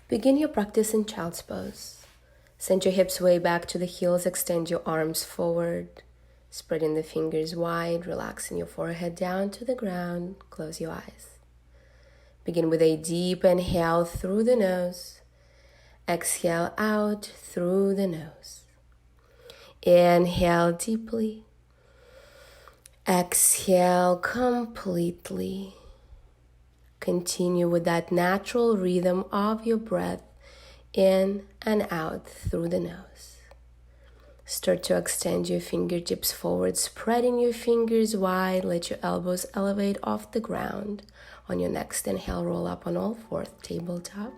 Begin your practice in child's pose. Send your hips way back to the heels, extend your arms forward, spreading the fingers wide, relaxing your forehead down to the ground. Close your eyes. Begin with a deep inhale through the nose. Exhale out through the nose. Inhale deeply. Exhale completely. Continue with that natural rhythm of your breath in and out through the nose. Start to extend your fingertips forward, spreading your fingers wide. Let your elbows elevate off the ground. On your next inhale, roll up on all fours, tabletop.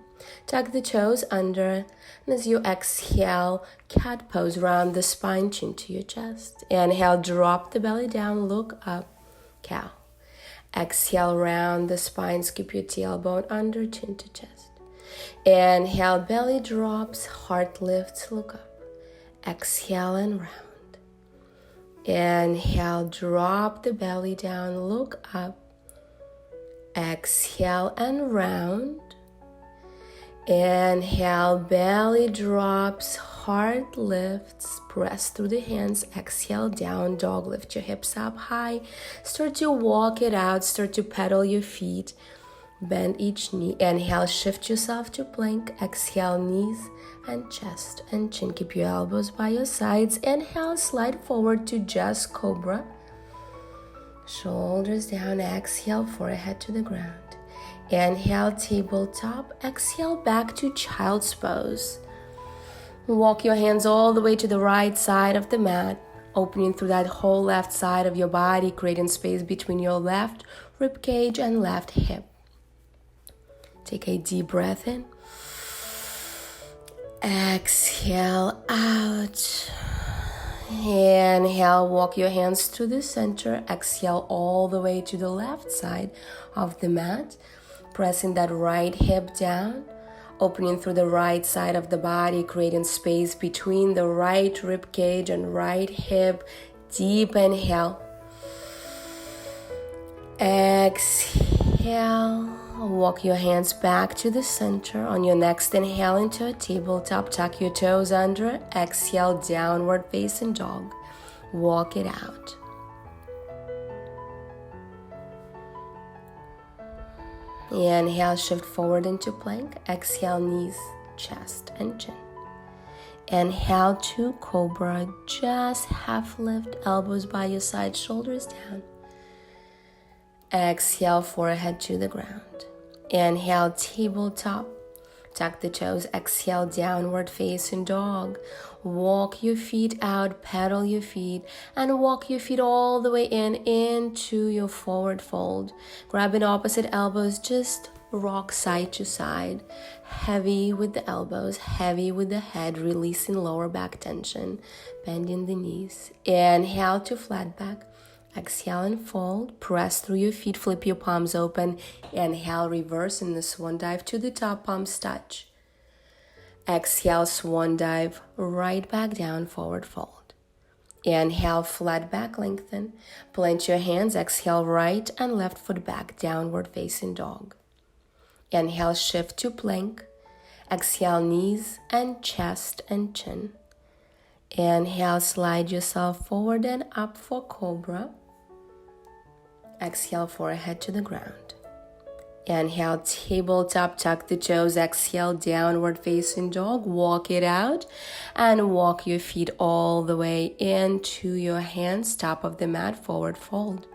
Tuck the toes under, and as you exhale, cat pose, round the spine, chin to your chest. Inhale, drop the belly down, look up, cow. Exhale, round the spine, skip your tailbone under, chin to chest. Inhale, belly drops, heart lifts, look up. Exhale and round. Inhale, drop the belly down, look up. Exhale and round. Inhale, belly drops, heart lifts, press through the hands. Exhale, down dog, lift your hips up high. Start to walk it out, start to pedal your feet. Bend each knee. Inhale, shift yourself to plank. Exhale, knees and chest and chin. Keep your elbows by your sides. Inhale, slide forward to just cobra. Shoulders down. Exhale, forehead to the ground. Inhale, tabletop. Exhale, back to child's pose. Walk your hands all the way to the right side of the mat, opening through that whole left side of your body, creating space between your left rib cage and left hip. Take a deep breath in. Exhale out. Inhale, walk your hands to the center. Exhale all the way to the left side of the mat. Pressing that right hip down, opening through the right side of the body, creating space between the right rib cage and right hip. Deep inhale. Exhale. Walk your hands back to the center. On your next inhale into a tabletop, tuck your toes under. Exhale, downward facing dog. Walk it out. Inhale, shift forward into plank. Exhale, knees, chest, and chin. Inhale to cobra. Just half lift, elbows by your side, shoulders down. Exhale, forehead to the ground. Inhale, tabletop. Tuck the toes. Exhale, downward facing dog. Walk your feet out, pedal your feet, and walk your feet all the way into your forward fold. Grabbing opposite elbows, just rock side to side. Heavy with the elbows, heavy with the head, releasing lower back tension, bending the knees. Inhale to flat back. Exhale and fold. Press through your feet, flip your palms open. Inhale, reverse in the swan dive to the top, palms touch. Exhale, swan dive, right back down, forward fold. Inhale, flat back, lengthen. Plant your hands. Exhale, right and left foot back, downward facing dog. Inhale, shift to plank. Exhale, knees and chest and chin. Inhale, slide yourself forward and up for cobra. Exhale, forehead to the ground. Inhale, tabletop, tuck the toes. Exhale, downward facing dog. Walk it out and walk your feet all the way into your hands, top of the mat, forward fold.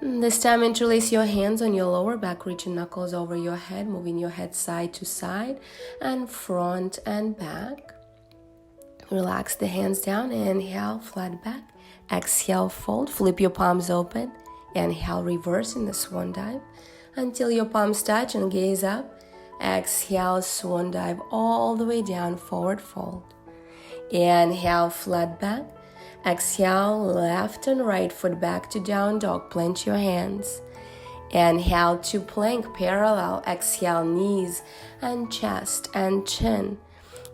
This time, interlace your hands on your lower back, reaching knuckles over your head, moving your head side to side and front and back. Relax the hands down. Inhale, flat back. Exhale, fold. Flip your palms open. Inhale, reverse in the swan dive until your palms touch and gaze up. Exhale, swan dive all the way down, forward fold. Inhale, flat back. Exhale, left and right foot back to down dog. Plant your hands. Inhale to plank, parallel. Exhale, knees and chest and chin.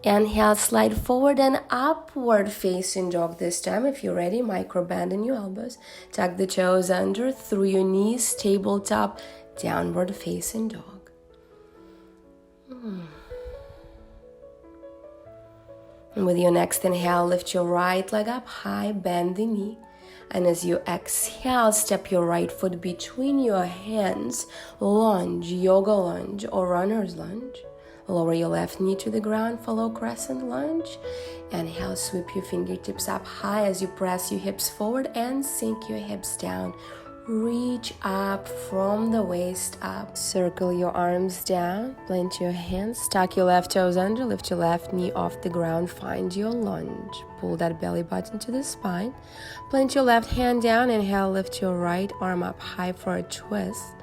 Inhale, slide forward and upward facing dog this time. If you're ready, micro bend in your elbows. Tuck the toes under, through your knees, tabletop, downward facing dog. And with your next inhale, lift your right leg up high, bend the knee. And as you exhale, step your right foot between your hands, lunge, yoga lunge or runner's lunge. Lower your left knee to the ground, follow crescent lunge. Inhale, sweep your fingertips up high as you press your hips forward and sink your hips down. Reach up from the waist up. Circle your arms down, plant your hands, tuck your left toes under, lift your left knee off the ground, find your lunge. Pull that belly button to the spine. Plant your left hand down, inhale, lift your right arm up high for a twist.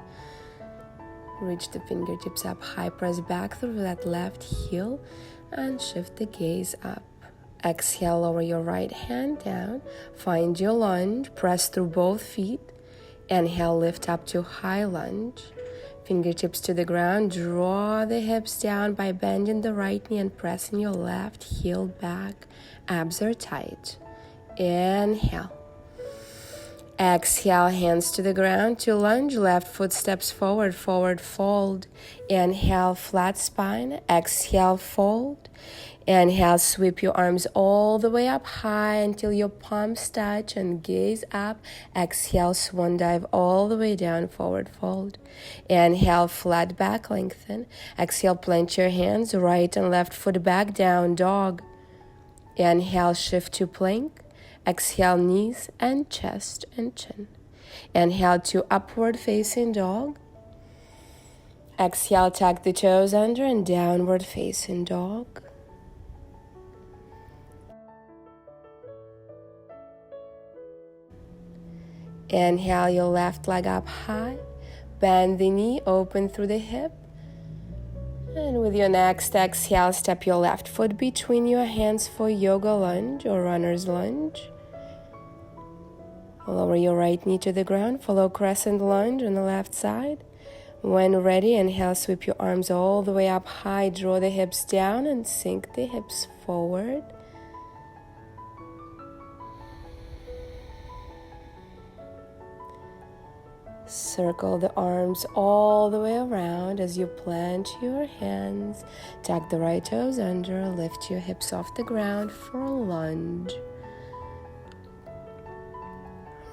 Reach the fingertips up high, press back through that left heel and shift the gaze up. Exhale, lower your right hand down, find your lunge, press through both feet. Inhale, lift up to high lunge. Fingertips to the ground, draw the hips down by bending the right knee and pressing your left heel back. Abs are tight. Inhale. Exhale, hands to the ground to lunge. Left foot steps forward, forward fold. Inhale, flat spine. Exhale, fold. Inhale, sweep your arms all the way up high until your palms touch and gaze up. Exhale, swan dive all the way down, forward fold. Inhale, flat back, lengthen. Exhale, plant your hands, right and left foot back, down dog. Inhale, shift to plank. Exhale, knees and chest and chin. Inhale to upward facing dog. Exhale, tuck the toes under and downward facing dog. Inhale your left leg up high. Bend the knee, open through the hip. And with your next exhale, step your left foot between your hands for yoga lunge or runner's lunge. Lower your right knee to the ground, follow crescent lunge on the left side. When ready, inhale, sweep your arms all the way up high, draw the hips down and sink the hips forward. Circle the arms all the way around as you plant your hands. Tuck the right toes under, lift your hips off the ground for a lunge.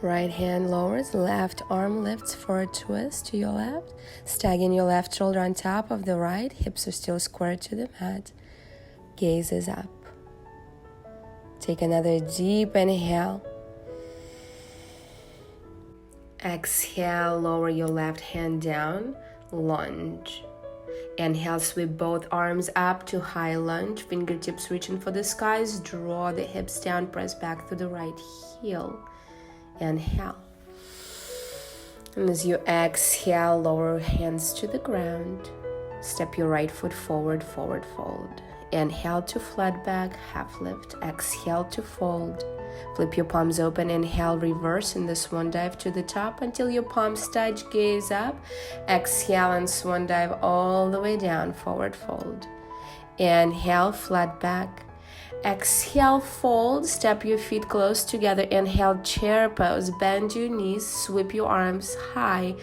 Right hand lowers, left arm lifts for a twist to your left. Stagging your left shoulder on top of the right, hips are still square to the mat. Gaze is up. Take another deep inhale. Exhale, lower your left hand down, lunge. Inhale, sweep both arms up to high lunge, fingertips reaching for the skies, draw the hips down, press back to the right heel. Inhale. And as you exhale, lower hands to the ground. Step your right foot forward, forward fold. Inhale to flat back, half lift. Exhale to fold. Flip your palms open, inhale, reverse in the swan dive to the top until your palms touch, gaze up. Exhale and swan dive all the way down, forward fold. Inhale, flat back. Exhale, fold, step your feet close together. Inhale, chair pose, bend your knees, sweep your arms high.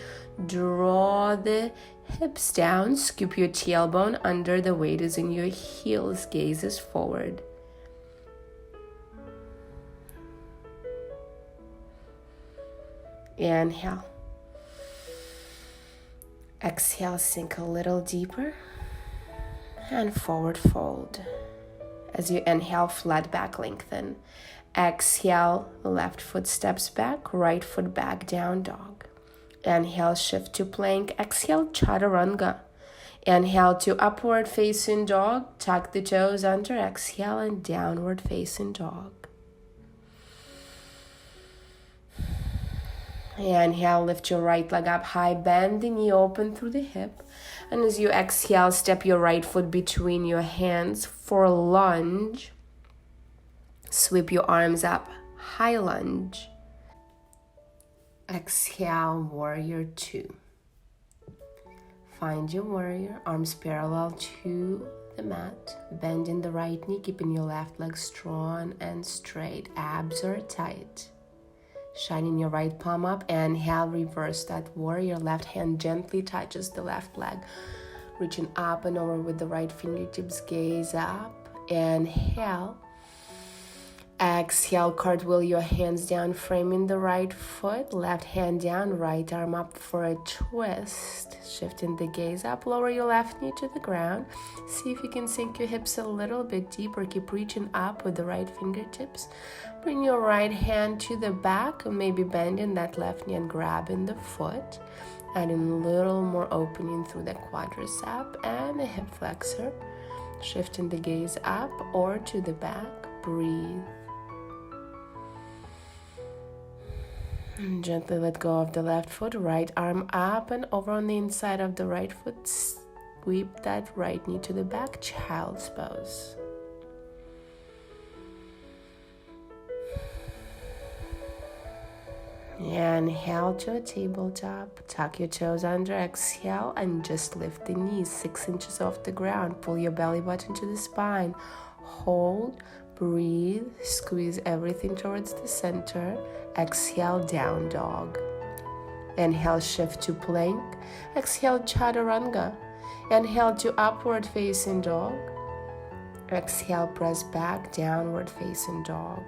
Draw the hips down, scoop your tailbone under, the weight is in your heels, gaze is forward. Inhale. Exhale, sink a little deeper and forward fold. As you inhale, flat back, lengthen. Exhale, left foot steps back, right foot back, down dog. Inhale, shift to plank. Exhale, chaturanga. Inhale to upward facing dog. Tuck the toes under. Exhale and downward facing dog. Inhale, lift your right leg up high, bend the knee, open through the hip. And as you exhale, step your right foot between your hands for lunge. Sweep your arms up, high lunge. Exhale, warrior two. Find your warrior, arms parallel to the mat. Bending the right knee, keeping your left leg strong and straight. Abs are tight. Shining your right palm up. Inhale, reverse that warrior. Left hand gently touches the left leg. Reaching up and over with the right fingertips. Gaze up. Inhale. Exhale, cartwheel your hands down, framing the right foot, left hand down, right arm up for a twist. Shifting the gaze up, lower your left knee to the ground. See if you can sink your hips a little bit deeper. Keep reaching up with the right fingertips. Bring your right hand to the back, maybe bending that left knee and grabbing the foot. Adding a little more opening through the quadricep and the hip flexor. Shifting the gaze up or to the back. Breathe. And gently let go of the left foot, right arm up and over on the inside of the right foot. Sweep that right knee to the back, child's pose. Inhale to a tabletop, tuck your toes under, exhale, and just lift the knees 6 inches off the ground. Pull your belly button to the spine. Hold, breathe, squeeze everything towards the center. Exhale, down dog. Inhale, shift to plank. Exhale, chaturanga. Inhale to upward facing dog. Exhale, press back, downward facing dog.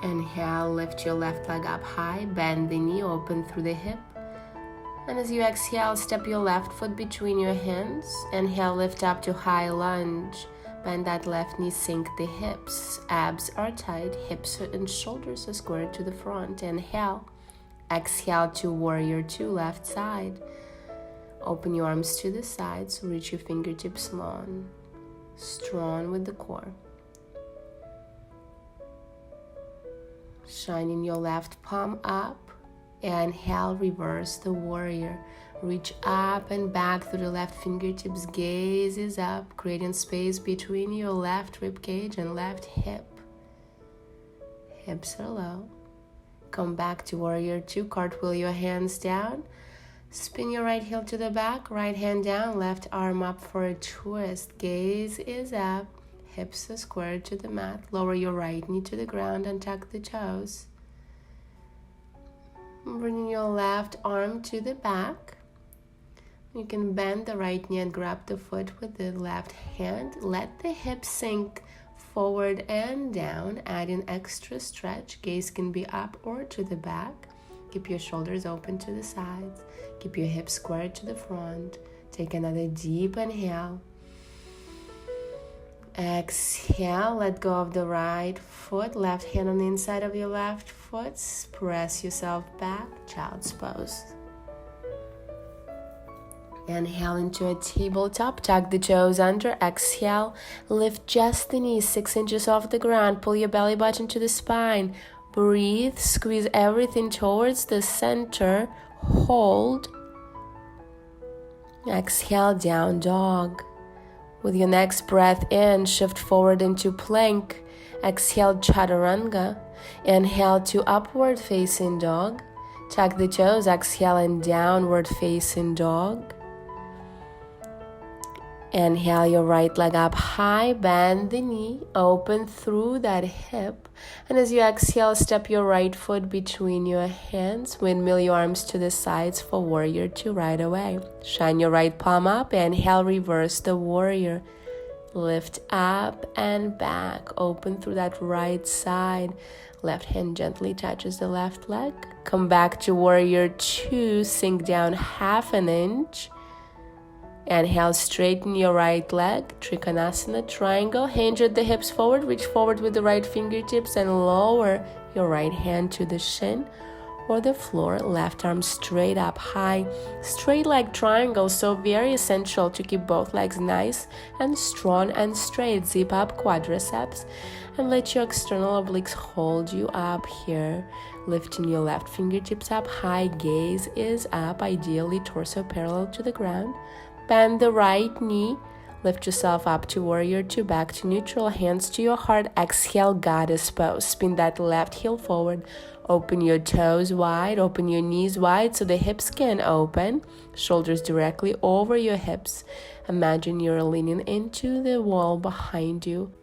Inhale, lift your left leg up high, bend the knee, open through the hip. And as you exhale, step your left foot between your hands. Inhale, lift up to high lunge. Bend that left knee, sink the hips. Abs are tight, hips and shoulders are squared to the front. Inhale. Exhale to warrior two, left side. Open your arms to the sides, reach your fingertips long. Strong with the core. Shining your left palm up. Inhale, reverse the warrior. Reach up and back through the left fingertips. Gaze is up, creating space between your left rib cage and left hip. Hips are low. Come back to warrior two. Cartwheel your hands down. Spin your right heel to the back. Right hand down, left arm up for a twist. Gaze is up. Hips are squared to the mat. Lower your right knee to the ground and tuck the toes. Bringing your left arm to the back. You can bend the right knee and grab the foot with the left hand. Let the hips sink forward and down, adding extra stretch. Gaze can be up or to the back. Keep your shoulders open to the sides. Keep your hips squared to the front. Take another deep inhale. Exhale, let go of the right foot, left hand on the inside of your left foot. Press yourself back, child's pose. Inhale into a tabletop, tuck the toes under, exhale, lift just the knees 6 inches off the ground, pull your belly button to the spine, breathe, squeeze everything towards the center, hold, exhale, down dog. With your next breath in, shift forward into plank, exhale, chaturanga, inhale to upward facing dog, tuck the toes, exhale and downward facing dog. Inhale your right leg up high, bend the knee, open through that hip. And as you exhale, step your right foot between your hands. Windmill your arms to the sides for warrior two right away. Shine your right palm up. Inhale, reverse the warrior. Lift up and back. Open through that right side. Left hand gently touches the left leg. Come back to warrior two. Sink down 1/2 inch. Inhale, straighten your right leg, Trikonasana, triangle, hinge at the hips forward, reach forward with the right fingertips and lower your right hand to the shin or the floor, left arm straight up high, straight leg triangle, so very essential to keep both legs nice and strong and straight. Zip up quadriceps and let your external obliques hold you up here. Lifting your left fingertips up high, gaze is up, ideally torso parallel to the ground. Bend the right knee, lift yourself up to warrior two, back to neutral, hands to your heart, exhale, goddess pose. Spin that left heel forward, open your toes wide, open your knees wide so the hips can open, shoulders directly over your hips. Imagine you're leaning into the wall behind you.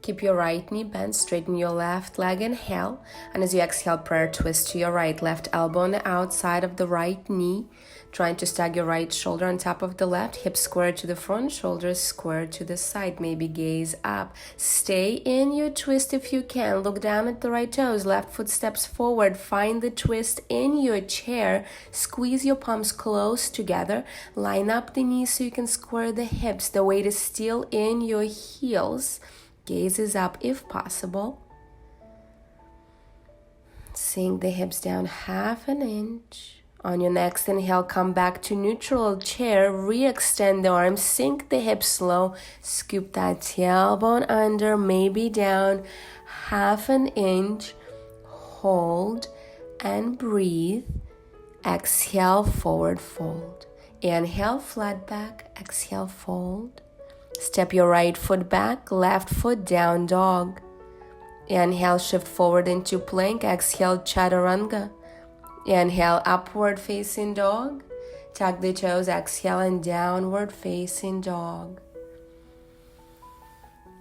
Keep your right knee bent, straighten your left leg, inhale. And as you exhale, prayer twist to your right, left elbow on the outside of the right knee. Trying to stack your right shoulder on top of the left, hips square to the front, shoulders square to the side. Maybe gaze up. Stay in your twist if you can. Look down at the right toes. Left foot steps forward. Find the twist in your chair. Squeeze your palms close together. Line up the knees so you can square the hips. The weight is still in your heels. Gaze is up if possible. Sink the hips down half an inch. On your next inhale, come back to neutral chair. Re-extend the arms. Sink the hips slow. Scoop that tailbone under, maybe down half an inch. Hold and breathe. Exhale, forward fold. Inhale, flat back. Exhale, fold. Step your right foot back, left foot down dog. Inhale, shift forward into plank. Exhale, chaturanga. Inhale, upward facing dog. Tuck the toes, exhale, and downward facing dog.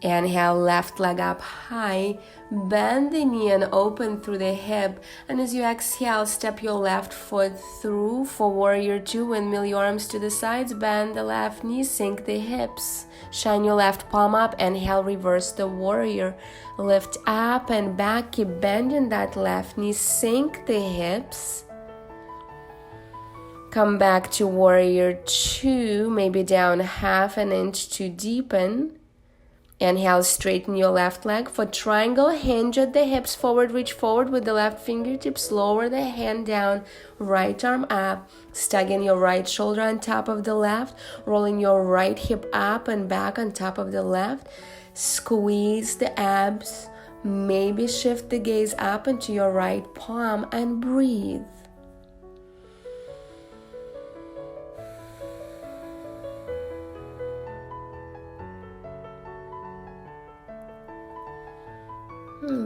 Inhale, left leg up high. Bend the knee and open through the hip. And as you exhale, step your left foot through for warrior two. Windmill your arms to the sides. Bend the left knee, sink the hips. Shine your left palm up. Inhale, reverse the warrior. Lift up and back. Keep bending that left knee. Sink the hips. Come back to warrior two. Maybe down half an inch to deepen. Inhale, straighten your left leg. For triangle, hinge at the hips forward, reach forward with the left fingertips, lower the hand down, right arm up, stacking your right shoulder on top of the left, rolling your right hip up and back on top of the left, squeeze the abs, maybe shift the gaze up into your right palm and breathe.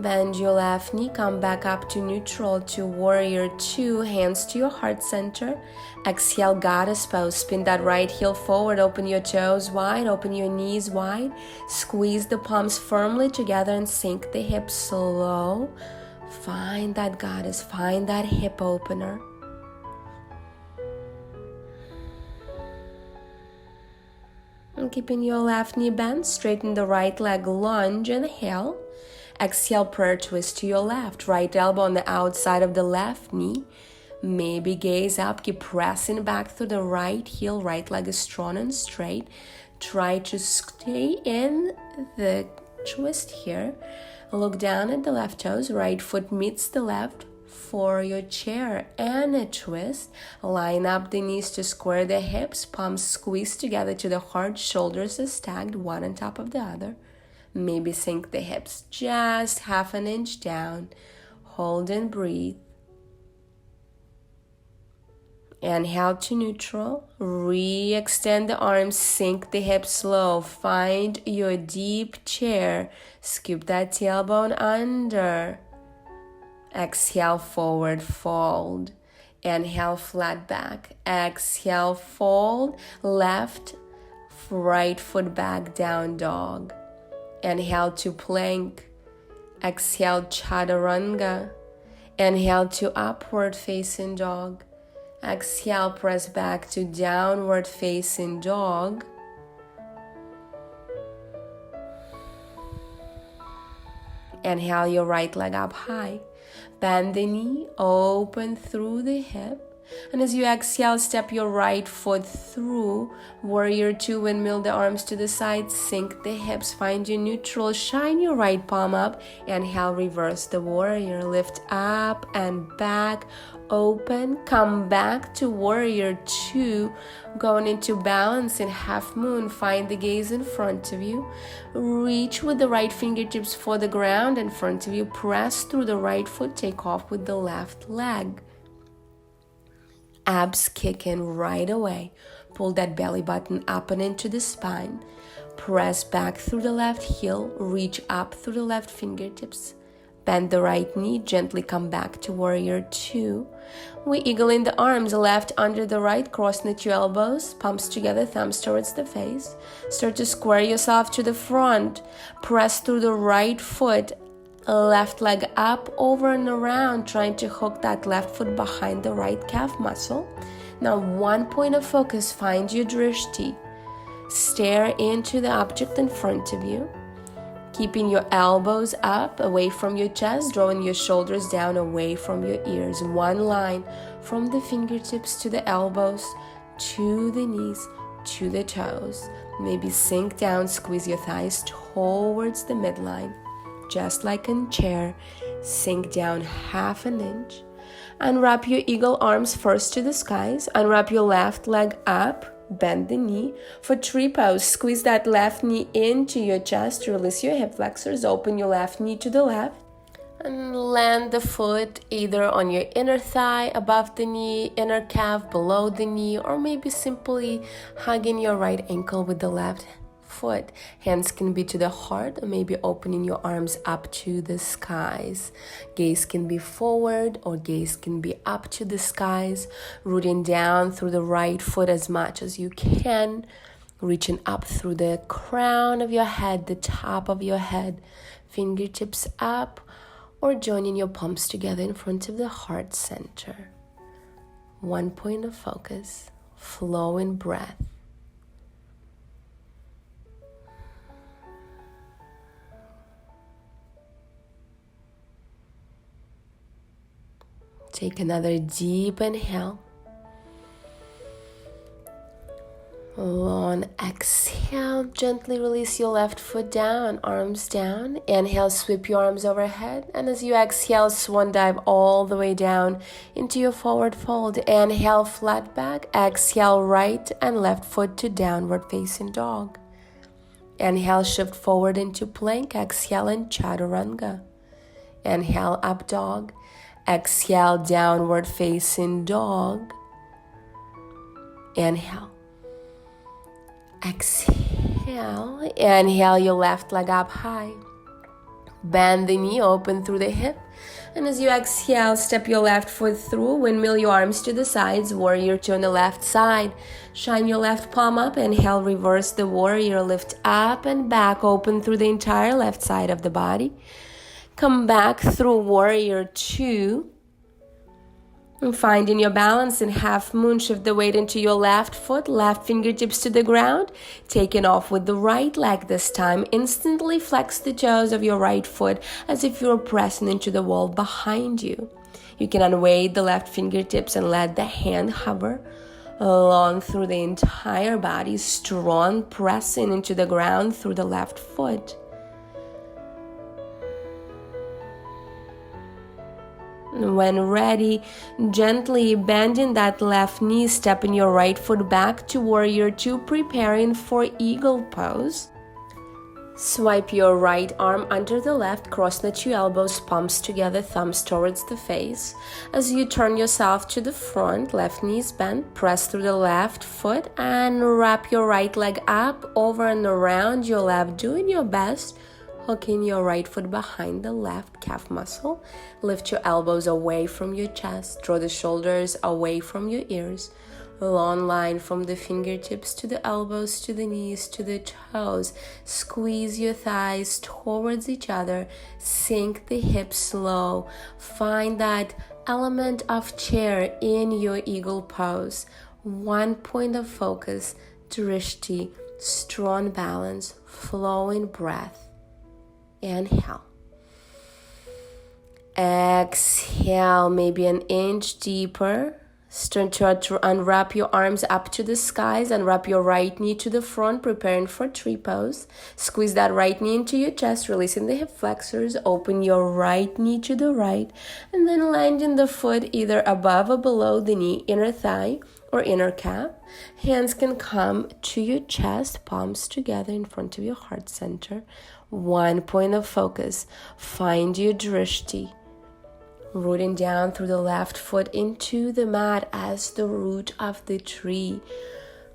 Bend your left knee, come back up to neutral to warrior two, hands to your heart center. Exhale, goddess pose. Spin that right heel forward, open your toes wide, open your knees wide. Squeeze the palms firmly together and sink the hips slow. Find that goddess, find that hip opener. And keeping your left knee bent, straighten the right leg, lunge, inhale. Exhale, prayer twist to your left. Right elbow on the outside of the left knee. Maybe gaze up. Keep pressing back through the right heel. Right leg is strong and straight. Try to stay in the twist here. Look down at the left toes. Right foot meets the left for your chair and a twist. Line up the knees to square the hips. Palms squeeze together to the heart. Shoulders are stacked, one on top of the other. Maybe sink the hips just half an inch down. Hold and breathe. Inhale to neutral. Re-extend the arms. Sink the hips slow. Find your deep chair. Scoop that tailbone under. Exhale, forward fold. Inhale, flat back. Exhale, fold. Left, right foot back, down dog. Inhale to plank. Exhale, chaturanga. Inhale to upward facing dog. Exhale, press back to downward facing dog. Inhale your right leg up high. Bend the knee, open through the hip. And as you exhale, step your right foot through. Warrior two, windmill the arms to the side, sink the hips, find your neutral, shine your right palm up. Inhale, reverse the warrior, lift up and back, open, come back to warrior two, going into balance in half moon. Find the gaze in front of you. Reach with the right fingertips for the ground in front of you. Press through the right foot, take off with the left leg. Abs kick in right away. Pull that belly button up and into the spine. Press back through the left heel. Reach up through the left fingertips. Bend the right knee. Gently come back to warrior two. We eagle in the arms. Left under the right. Cross knit your elbows. Palms together. Thumbs towards the face. Start to square yourself to the front. Press through the right foot. Left leg up, over and around, trying to hook that left foot behind the right calf muscle. Now, one point of focus, find your drishti. Stare into the object in front of you, keeping your elbows up away from your chest, drawing your shoulders down away from your ears. One line from the fingertips to the elbows, to the knees, to the toes. Maybe sink down, squeeze your thighs towards the midline. Just like in chair, sink down half an inch. Unwrap your eagle arms first to the skies. Unwrap your left leg up. Bend the knee. For tree pose, squeeze that left knee into your chest. Release your hip flexors. Open your left knee to the left. And land the foot either on your inner thigh above the knee, inner calf below the knee, or maybe simply hugging your right ankle with the left foot. Hands can be to the heart, or maybe opening your arms up to the skies. Gaze can be forward or gaze can be up to the skies. Rooting down through the right foot as much as you can. Reaching up through the crown of your head, the top of your head. Fingertips up, or joining your palms together in front of the heart center. One point of focus, flowing breath. Take another deep inhale. Long exhale, gently release your left foot down, arms down. Inhale, sweep your arms overhead. And as you exhale, swan dive all the way down into your forward fold. Inhale, flat back. Exhale, right and left foot to downward facing dog. Inhale, shift forward into plank. Exhale in chaturanga. Inhale, up dog. Exhale, downward facing dog. Inhale. Exhale. Inhale your left leg up high. Bend the knee, open through the hip. And as you exhale, step your left foot through. Windmill your arms to the sides. Warrior two on the left side. Shine your left palm up. Inhale, reverse the warrior. Lift up and back. Open through the entire left side of the body. Come back through warrior two. And finding your balance in half moon, shift the weight into your left foot, left fingertips to the ground, taking off with the right leg this time. Instantly flex the toes of your right foot as if you were pressing into the wall behind you. You can unweight the left fingertips and let the hand hover along through the entire body, strong pressing into the ground through the left foot. When ready, gently bending that left knee, stepping your right foot back to warrior two, preparing for eagle pose. Swipe your right arm under the left, cross the two elbows, palms together, thumbs towards the face. As you turn yourself to the front, left knee is bent, press through the left foot and wrap your right leg up, over and around your left, doing your best. Hooking your right foot behind the left calf muscle. Lift your elbows away from your chest. Draw the shoulders away from your ears. Long line from the fingertips to the elbows, to the knees, to the toes. Squeeze your thighs towards each other. Sink the hips slow. Find that element of chair in your eagle pose. One point of focus, drishti, strong balance, flowing breath. Inhale. Exhale, maybe an inch deeper. Start to unwrap your arms up to the skies. Unwrap your right knee to the front, preparing for tree pose. Squeeze that right knee into your chest, releasing the hip flexors. Open your right knee to the right, and then landing the foot either above or below the knee, inner thigh or inner calf. Hands can come to your chest, palms together in front of your heart center. One point of focus. Find your drishti. Rooting down through the left foot into the mat as the root of the tree.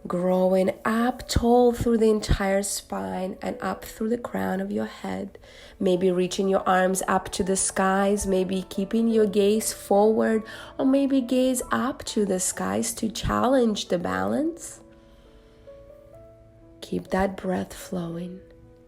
Growing up tall through the entire spine and up through the crown of your head. Maybe reaching your arms up to the skies. Maybe keeping your gaze forward. Or maybe gaze up to the skies to challenge the balance. Keep that breath flowing.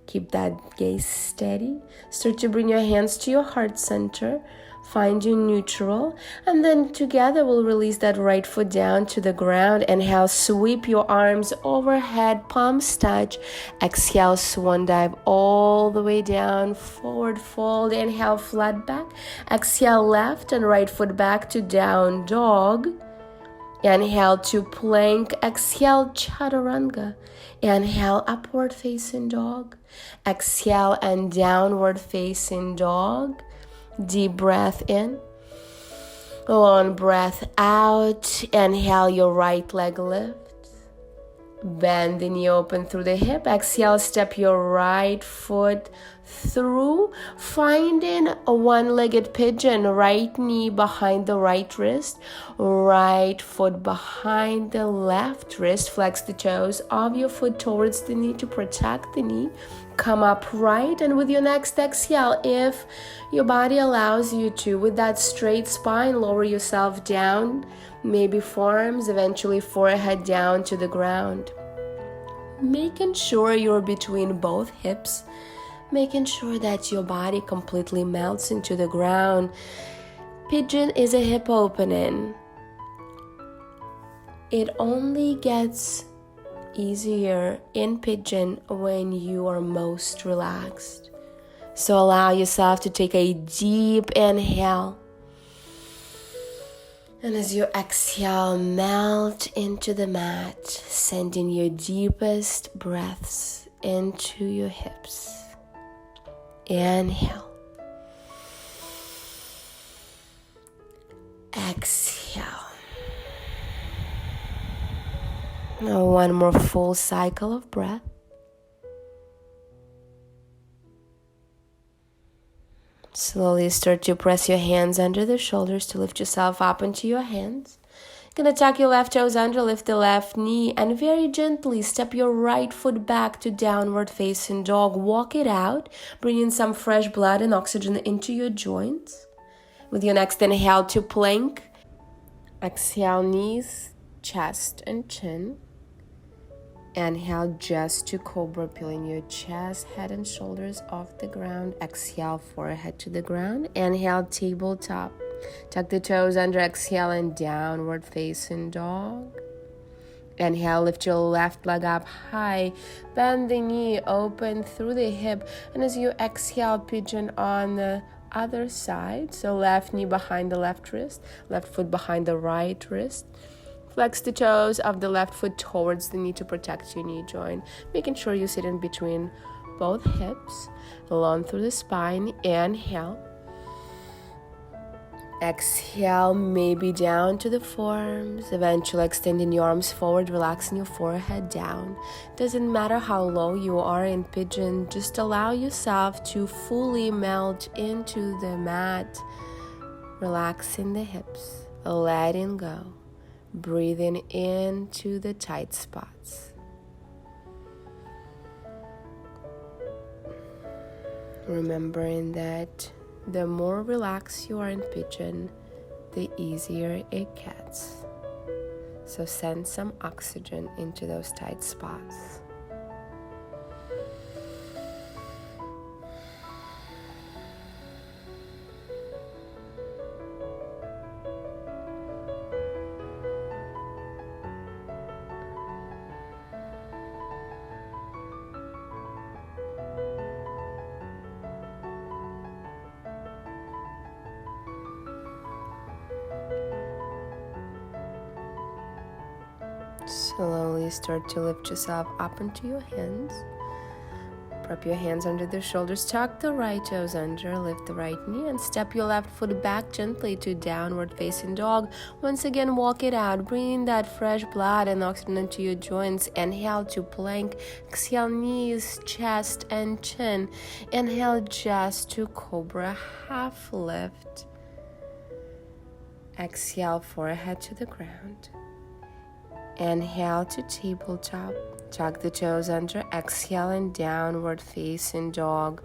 Keep that gaze steady. Start to bring your hands to your heart center. Find your neutral, and then together we'll release that right foot down to the ground. Inhale, sweep your arms overhead, palms touch. Exhale, swan dive all the way down, forward fold. Inhale, flat back. Exhale, left and right foot back to down dog. Inhale to plank. Exhale, chaturanga. Inhale, upward facing dog. Exhale and downward facing dog. Deep breath in. Long breath out. Inhale, your right leg lift. Bend the knee open through the hip. Exhale, step your right foot through, finding a one-legged pigeon. Right knee behind the right wrist, right foot behind the left wrist. Flex the toes of your foot towards the knee to protect the knee. Come upright, and with your next exhale, if your body allows you to, with that straight spine, lower yourself down, maybe forearms, eventually forehead down to the ground. Making sure you're between both hips, making sure that your body completely melts into the ground. Pigeon is a hip opening. It only gets easier in pigeon when you are most relaxed. So allow yourself to take a deep inhale. And as you exhale, melt into the mat, sending your deepest breaths into your hips. Inhale. Exhale. Now one more full cycle of breath. Slowly start to press your hands under the shoulders to lift yourself up into your hands. Gonna tuck your left toes under, lift the left knee, and very gently step your right foot back to downward facing dog. Walk it out, bring in some fresh blood and oxygen into your joints. With your next inhale to plank. Exhale, knees, chest, and chin. Inhale just to cobra, peeling your chest, head, and shoulders off the ground. Exhale, forehead to the ground. Inhale, tabletop. Tuck the toes under, exhale, and downward facing dog. Inhale, lift your left leg up high. Bend the knee, open through the hip. And as you exhale, pigeon on the other side. So left knee behind the left wrist, left foot behind the right wrist. Flex the toes of the left foot towards the knee to protect your knee joint, making sure you sit in between both hips, long through the spine. Inhale. Exhale, maybe down to the forearms, eventually extending your arms forward, relaxing your forehead down. Doesn't matter how low you are in pigeon, just allow yourself to fully melt into the mat, relaxing the hips, letting go. Breathing into the tight spots. Remembering that the more relaxed you are in pigeon, the easier it gets. So send some oxygen into those tight spots. Slowly start to lift yourself up into your hands. Prep your hands under the shoulders, tuck the right toes under, lift the right knee, and step your left foot back gently to downward facing dog. Once again, walk it out, bringing that fresh blood and oxygen into your joints. Inhale to plank, exhale knees, chest, and chin. Inhale just to cobra, half lift. Exhale, forehead to the ground. Inhale to tabletop. Tuck the toes under. Exhale and downward facing dog.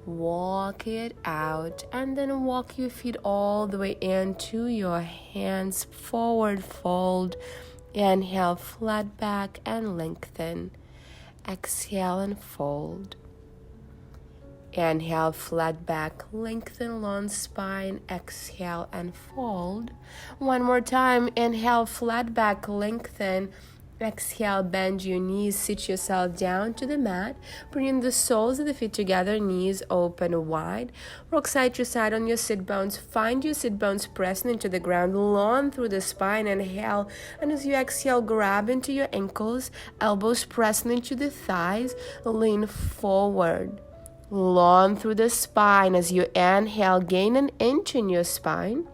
Walk it out. And then walk your feet all the way into your hands. Forward fold. Inhale, flat back and lengthen. Exhale and fold. Inhale, flat back, lengthen long spine. Exhale and fold. One more time. Inhale, flat back, lengthen. Exhale, bend your knees, sit yourself down to the mat. Bring the soles of the feet together, knees open wide. Rock side to side on your sit bones. Find your sit bones pressing into the ground, long through the spine. Inhale, and as you exhale, grab into your ankles, elbows pressing into the thighs. Lean forward, long through the spine. As you inhale, gain an inch in your spine.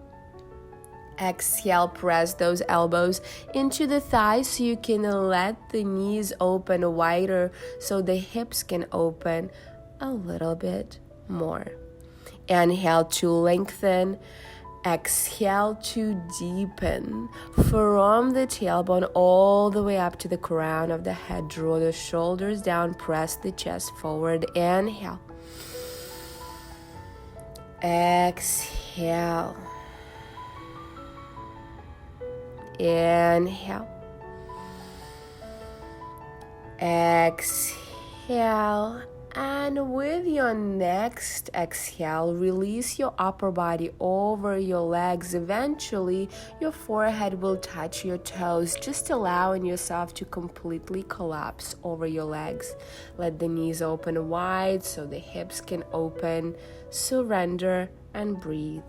Exhale, press those elbows into the thighs so you can let the knees open wider so the hips can open a little bit more. Inhale to lengthen. Exhale to deepen. From the tailbone all the way up to the crown of the head. Draw the shoulders down. Press the chest forward. Inhale. Exhale. Inhale. Exhale. And with your next exhale, release your upper body over your legs. Eventually, your forehead will touch your toes, just allowing yourself to completely collapse over your legs. Let the knees open wide so the hips can open. Surrender and breathe.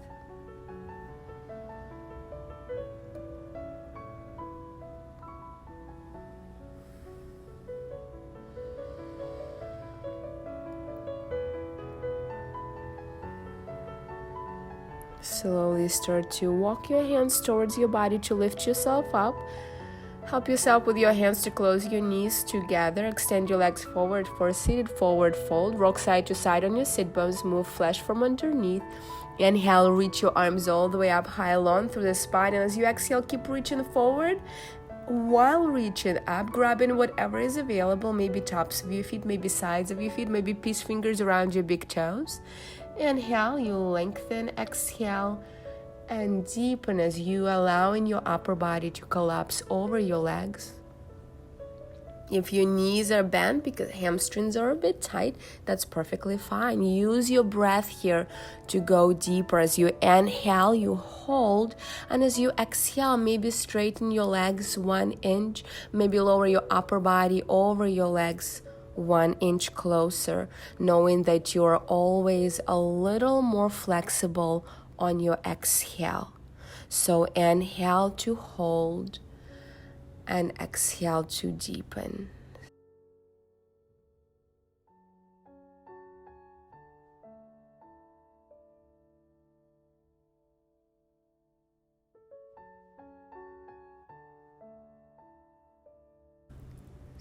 Slowly start to walk your hands towards your body to lift yourself up. Help yourself with your hands to close your knees together. Extend your legs forward for a seated forward fold. Rock side to side on your sit bones. Move flesh from underneath. Inhale, reach your arms all the way up high, long through the spine. And as you exhale, keep reaching forward. While reaching up, grabbing whatever is available, maybe tops of your feet, maybe sides of your feet, maybe peace fingers around your big toes. Inhale, you lengthen. Exhale and deepen as you allowing your upper body to collapse over your legs. If your knees are bent because hamstrings are a bit tight, that's perfectly fine. Use your breath here to go deeper. As you inhale, you hold, and as you exhale, maybe straighten your legs 1 inch, maybe lower your upper body over your legs 1 inch closer, knowing that you are always a little more flexible on your exhale. So inhale to hold and exhale to deepen.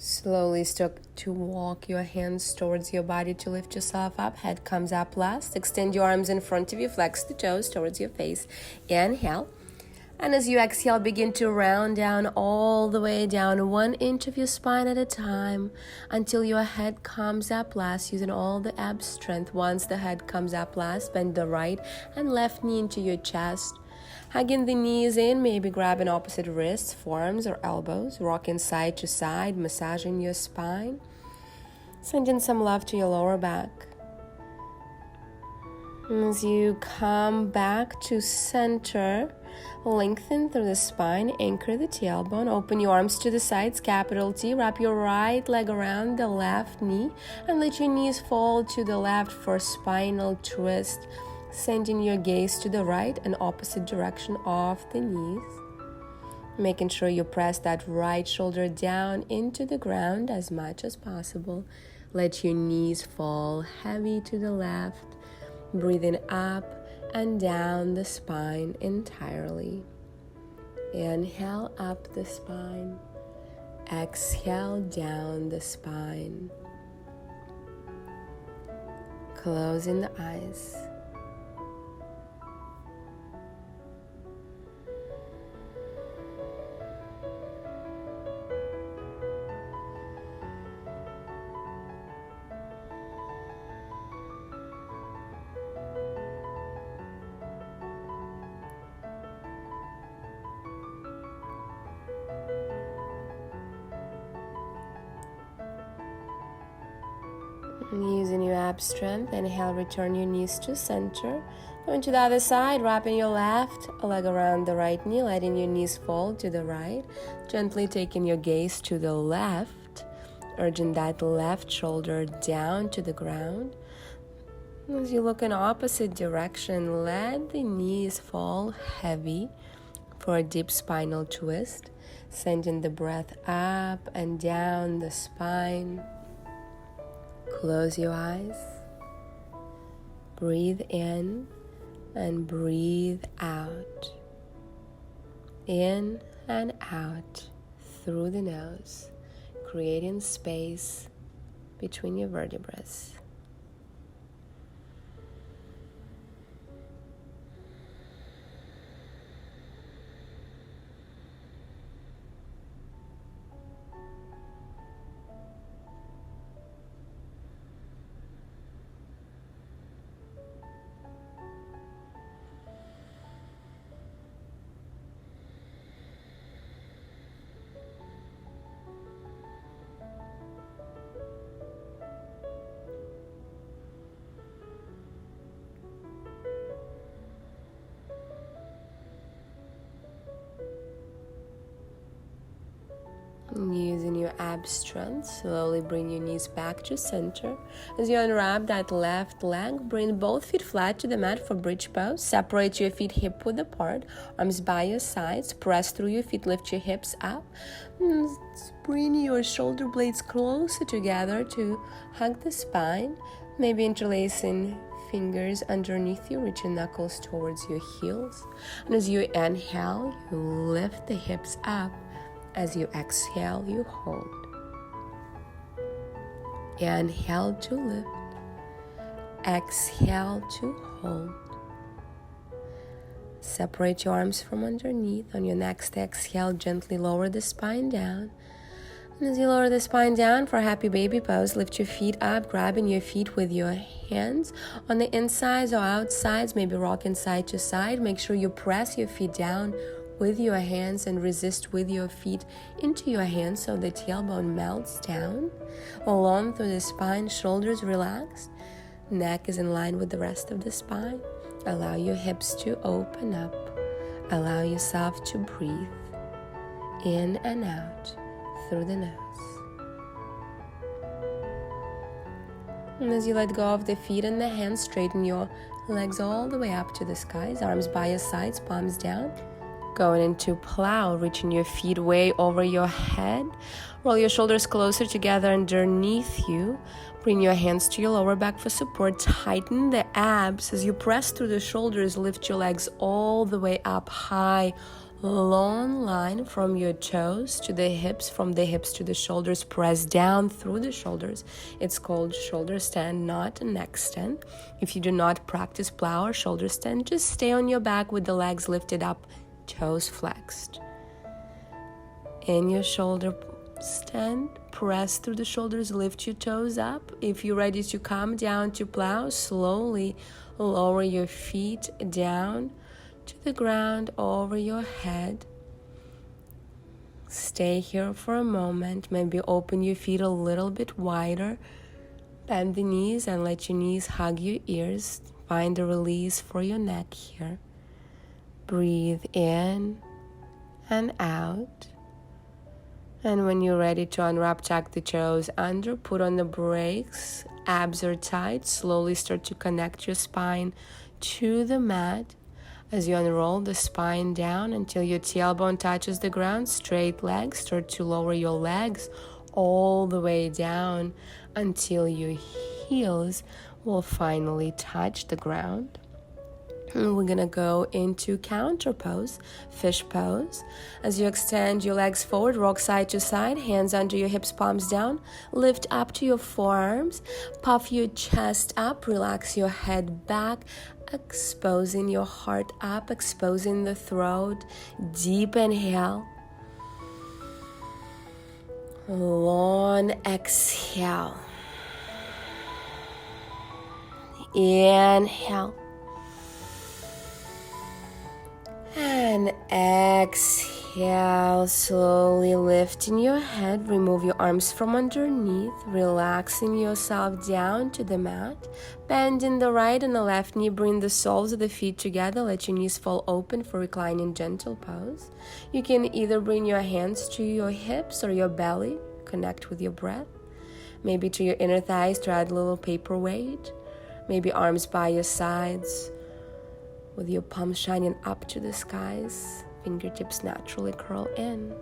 Slowly start to walk your hands towards your body to lift yourself up. Head comes up last. Extend your arms in front of you. Flex the toes towards your face. Inhale. And as you exhale, begin to round down all the way down 1 inch of your spine at a time until your head comes up last, using all the ab strength. Once the head comes up last, bend the right and left knee into your chest. Hugging the knees in, maybe grabbing opposite wrists, forearms, or elbows. Rocking side to side, massaging your spine. Sending some love to your lower back. As you come back to center, lengthen through the spine, anchor the tailbone, open your arms to the sides, capital T, wrap your right leg around the left knee, and let your knees fall to the left for spinal twist, sending your gaze to the right and opposite direction of the knees. Making sure you press that right shoulder down into the ground as much as possible. Let your knees fall heavy to the left, breathing up and down the spine entirely. Inhale up the spine. Exhale down the spine. Closing the eyes. Using your ab strength, inhale, return your knees to center. Going to the other side, wrapping your left leg around the right knee, letting your knees fall to the right. Gently taking your gaze to the left, urging that left shoulder down to the ground. As you look in opposite direction, let the knees fall heavy for a deep spinal twist, sending the breath up and down the spine. Close your eyes. Breathe in and breathe out. In and out through the nose, creating space between your vertebrae. Using your ab strength, slowly bring your knees back to center. As you unwrap that left leg, bring both feet flat to the mat for bridge pose. Separate your feet hip width apart, arms by your sides. Press through your feet, lift your hips up. Bring your shoulder blades closer together to hug the spine. Maybe interlacing fingers underneath you, reach your knuckles towards your heels. And as you inhale, you lift the hips up. As you exhale, you hold. Inhale to lift. Exhale to hold. Separate your arms from underneath. On your next exhale, gently lower the spine down. And as you lower the spine down for happy baby pose, lift your feet up, grabbing your feet with your hands on the insides or outsides, maybe rocking side to side. Make sure you press your feet down with your hands and resist with your feet into your hands so the tailbone melts down. Along through the spine, shoulders relaxed. Neck is in line with the rest of the spine. Allow your hips to open up. Allow yourself to breathe in and out through the nose. And as you let go of the feet and the hands, straighten your legs all the way up to the skies. Arms by your sides, palms down. Going into plow, reaching your feet way over your head. Roll your shoulders closer together underneath you. Bring your hands to your lower back for support. Tighten the abs as you press through the shoulders. Lift your legs all the way up high. Long line from your toes to the hips, from the hips to the shoulders. Press down through the shoulders. It's called shoulder stand, not a neck stand. If you do not practice plow or shoulder stand, just stay on your back with the legs lifted up, toes flexed. In your shoulder stand, press through the shoulders, lift your toes up. If you're ready to come down to plow, slowly lower your feet down to the ground over your head. Stay here for a moment. Maybe open your feet a little bit wider. Bend the knees and let your knees hug your ears. Find a release for your neck here. Breathe in and out. And when you're ready to unwrap, tuck the toes under, put on the brakes. Abs are tight. Slowly start to connect your spine to the mat. As you unroll the spine down until your tailbone touches the ground, straight legs, start to lower your legs all the way down until your heels will finally touch the ground. And we're gonna go into counter pose, fish pose. As you extend your legs forward, rock side to side, hands under your hips, palms down. Lift up to your forearms, puff your chest up, relax your head back, exposing your heart up, exposing the throat. Deep inhale. Long exhale. Inhale. And exhale. Exhale, slowly lifting your head, remove your arms from underneath, relaxing yourself down to the mat, bending the right and the left knee, bring the soles of the feet together, let your knees fall open for reclining gentle pose. You can either bring your hands to your hips or your belly, connect with your breath, maybe to your inner thighs to add a little paperweight, maybe arms by your sides with your palms shining up to the skies. Fingertips naturally curl in.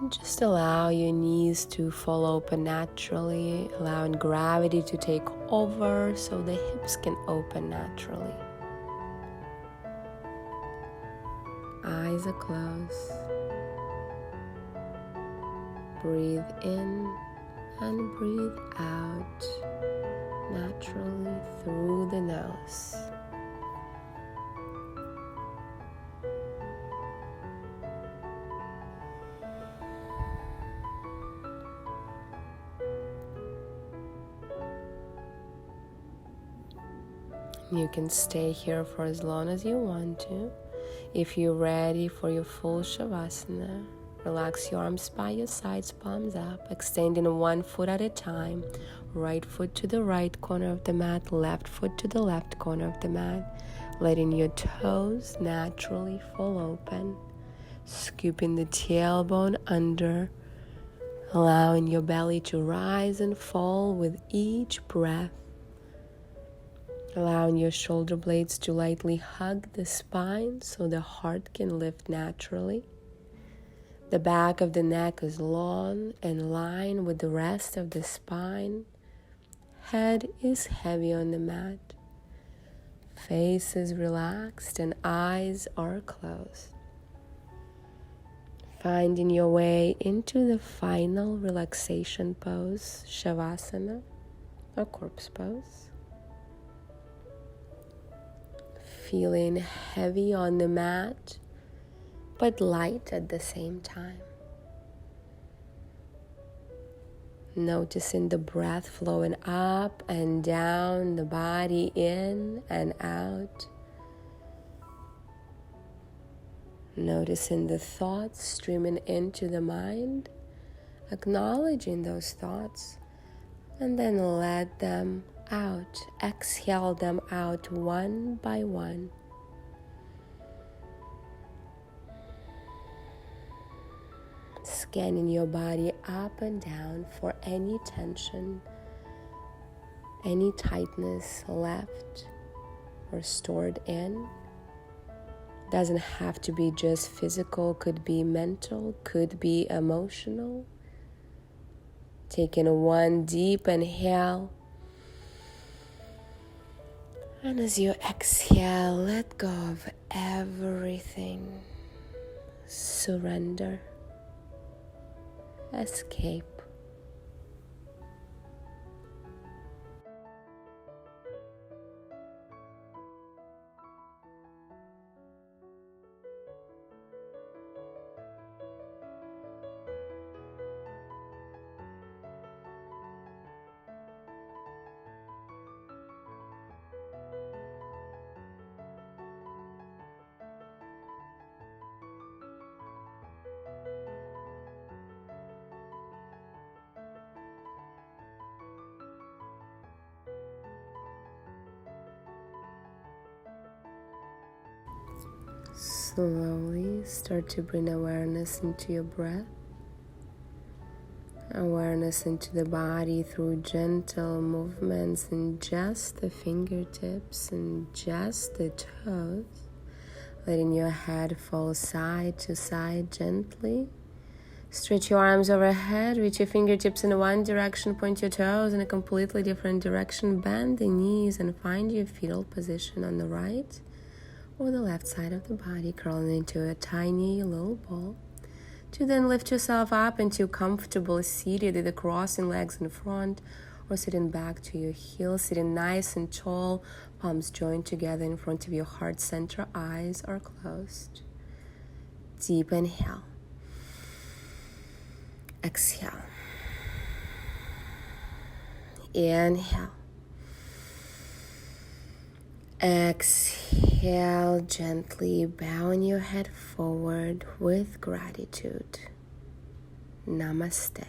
Just allow your knees to fall open naturally, allowing gravity to take over so the hips can open naturally. Eyes are closed. Breathe in and breathe out naturally through the nose. You can stay here for as long as you want to. If you're ready for your full Shavasana, relax your arms by your sides, palms up, extending one foot at a time. Right foot to the right corner of the mat, left foot to the left corner of the mat, letting your toes naturally fall open, scooping the tailbone under, allowing your belly to rise and fall with each breath. Allowing your shoulder blades to lightly hug the spine so the heart can lift naturally. The back of the neck is long and in line with the rest of the spine. Head is heavy on the mat. Face is relaxed and eyes are closed. Finding your way into the final relaxation pose, Shavasana or corpse pose. Feeling heavy on the mat, but light at the same time. Noticing the breath flowing up and down the body, in and out. Noticing the thoughts streaming into the mind, acknowledging those thoughts, and then let them out. Exhale them out one by one. Scanning your body up and down for any tension, any tightness left or stored in. Doesn't have to be just physical, could be mental, could be emotional. Taking one deep inhale. And as you exhale, let go of everything. Surrender. Escape. Slowly start to bring awareness into your breath, awareness into the body through gentle movements in just the fingertips and just the toes, letting your head fall side to side gently. Stretch your arms overhead, reach your fingertips in one direction, point your toes in a completely different direction, bend the knees and find your fetal position on the right or the left side of the body, curling into a tiny little ball. To then lift yourself up into comfortable seated, either crossing legs in front or sitting back to your heels, sitting nice and tall, palms joined together in front of your heart center, eyes are closed. Deep inhale. Exhale. Inhale. Exhale, gently bowing your head forward with gratitude. Namaste.